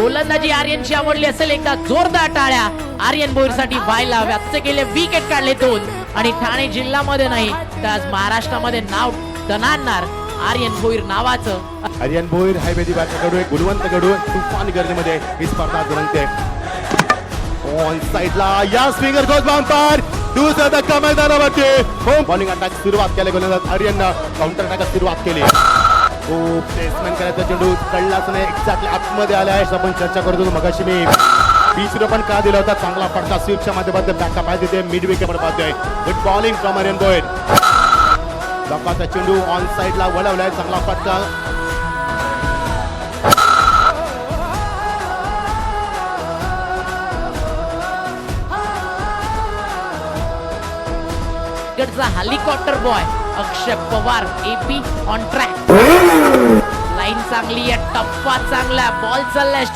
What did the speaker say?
गोलंदाजी आर्यनची आवडली असेल एकदा जोरदार टाळ्या आर्यन भोईरसाठी व्हायला हव्यात. त्याचे गेले विकेट काढले 2 आणि ठाणे जिल्ह्यामध्ये नाही तर आज महाराष्ट्रामध्ये नाव दणाणणार आर्यन भोईर नावाचं. आर्यन भोईर हायवेदी बॅटकडून गुणवंत कडून तुफान गर्दीमध्ये ही स्पर्धा रंगते. ऑन साइडला या स्विंगर गोल बाउंपर दुसरा धक्का मैदानावरती होम बॉलिंग अटॅक सुरुवात केली. गोलंदाज आर्यननं काउंटर अटॅक सुरुवात केली. खूप प्लेसमेंट करायचा चेंडू कळलाच नाही एक्झॅक्टली आतमध्ये आला आहे. आपण चर्चा करत होतो मगाशी मी 20 पण का दिला होता. चांगला फटका स्वीपच्या माध्यमातून बॅकअप आहे तिथे मिड विकेट पाहतोय. Good bowling from Aryan Bhoir. धक्काचा चेंडू ऑन साइडला वळवलाय. चांगला फटका हेलिकॉप्टर बॉय अक्षय पवार एपी ऑन ट्रॅक. लाईन चांगली आहे, टप्पा चांगला, बॉल चाललाय.